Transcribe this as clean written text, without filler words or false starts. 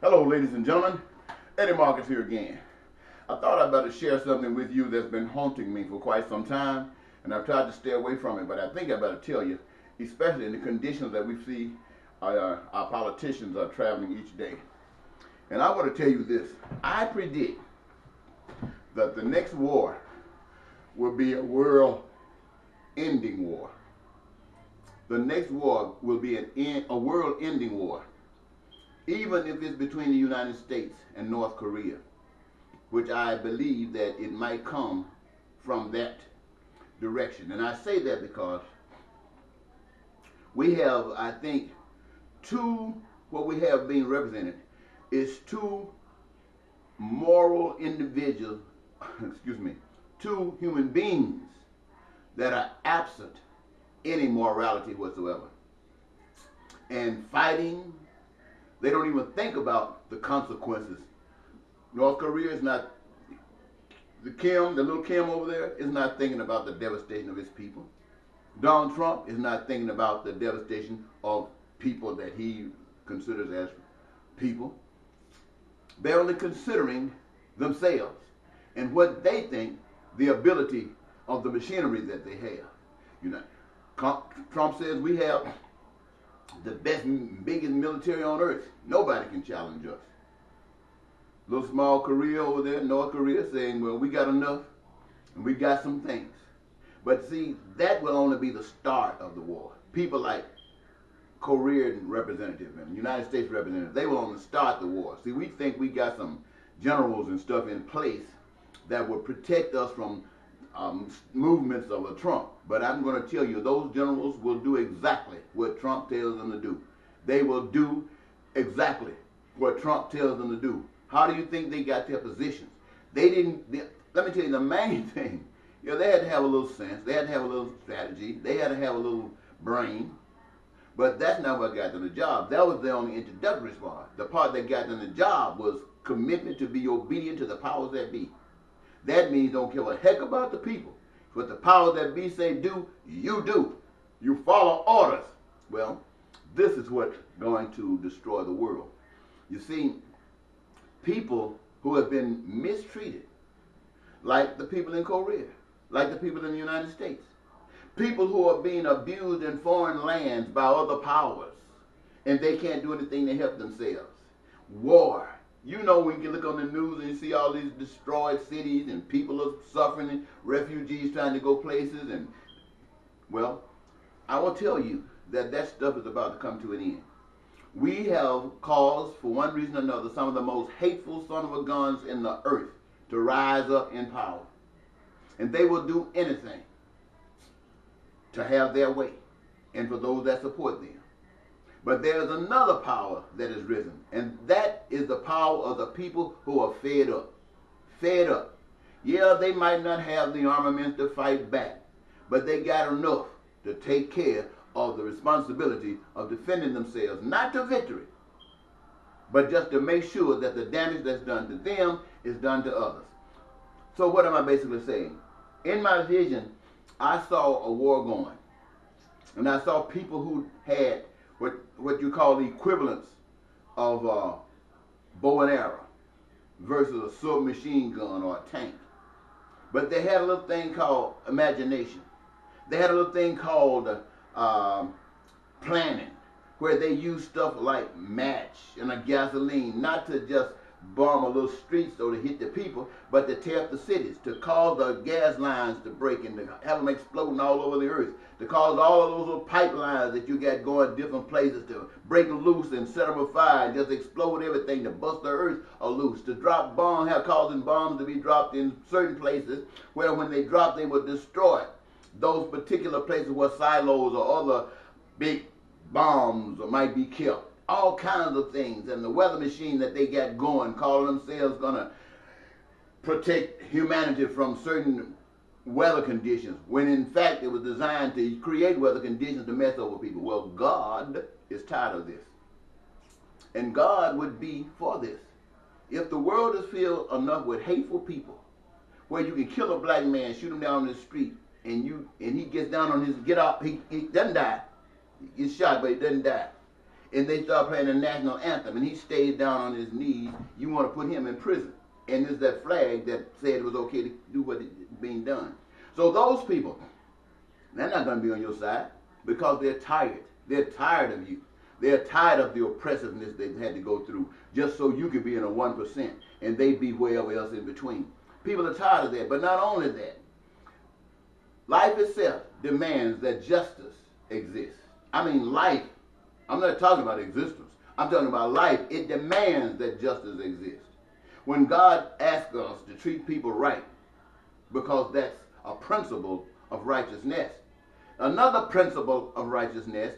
Hello, ladies and gentlemen. Eddie Marcus here again. I thought I'd better share something with you that's been haunting me for quite some time, and I've tried to stay away from it, but I think I better tell you, especially in the conditions that we see our politicians are traveling each day. And I want to tell you this. I predict that the next war will be a world-ending war. The next war will be a world-ending war, even if it's between the United States and North Korea, which I believe that it might come from that direction. And I say that because we have, I think, what we have being represented is two moral individuals, two human beings that are absent any morality whatsoever. And fighting, they don't even think about the consequences. North Korea is not, the little Kim over there is not thinking about the devastation of his people. Donald Trump is not thinking about the devastation of people that he considers as people. They're only considering themselves and what they think the ability of the machinery that they have. You know, Trump says we have the best, biggest military on earth. Nobody can challenge us. Little small Korea over there, North Korea, saying, well, we got enough and we got some things. But see, that will only be the start of the war. People like Korean representatives and United States representatives, they will only start the war. See, we think we got some generals and stuff in place that will protect us from movements of a Trump. But I'm going to tell you, those generals will do exactly what Trump tells them to do. They will do exactly what Trump tells them to do. How do you think they got their positions? Let me tell you the main thing. You know, they had to have a little sense. They had to have a little strategy. They had to have a little brain. But that's not what got them the job. That was the only introductory part. The part that got them the job was commitment to be obedient to the powers that be. That means don't give a heck about the people. What the powers that be say do, you do. You follow orders. Well, this is what's going to destroy the world. You see, people who have been mistreated, like the people in Korea, like the people in the United States, people who are being abused in foreign lands by other powers, and they can't do anything to help themselves. War. You know, when you look on the news and you see all these destroyed cities and people are suffering and refugees trying to go places, and, well, I will tell you that that stuff is about to come to an end. We have caused, for one reason or another, some of the most hateful son of a guns in the earth to rise up in power. And they will do anything to have their way, and for those that support them. But there's another power that has risen, and that is the power of the people who are fed up. Fed up. Yeah, they might not have the armaments to fight back, but they got enough to take care of the responsibility of defending themselves, not to victory, but just to make sure that the damage that's done to them is done to others. So what am I basically saying? In my vision, I saw a war going, and I saw people who had what you call the equivalents of bow and arrow versus a submachine gun or a tank. But they had a little thing called imagination. They had a little thing called planning, where they used stuff like match and a gasoline, not to just bomb a little street so to hit the people, but to tear up the cities, to cause the gas lines to break and to have them exploding all over the earth, to cause all of those little pipelines that you got going different places to break loose and set them afire and just explode everything, to bust the earth loose, to drop bombs, causing bombs to be dropped in certain places where when they drop they would destroy those particular places where silos or other big bombs might be kept. All kinds of things, and the weather machine that they got going, calling themselves gonna protect humanity from certain weather conditions, when in fact it was designed to create weather conditions to mess over people. Well, God is tired of this, and God would be for this. If the world is filled enough with hateful people, where you can kill a black man, shoot him down the street, and he gets down on his get up, he doesn't die. He gets shot, but he doesn't die. and they start playing the national anthem, and he stays down on his knees, you want to put him in prison. And there's that flag that said it was okay to do what is being done. So those people, they're not going to be on your side because they're tired. They're tired of you. They're tired of the oppressiveness they've had to go through just so you can be in a 1% and they be wherever else in between. People are tired of that. But not only that, life itself demands that justice exists. I mean life. I'm not talking about existence. I'm talking about life. It demands that justice exists. When God asks us to treat people right, because that's a principle of righteousness. Another principle of righteousness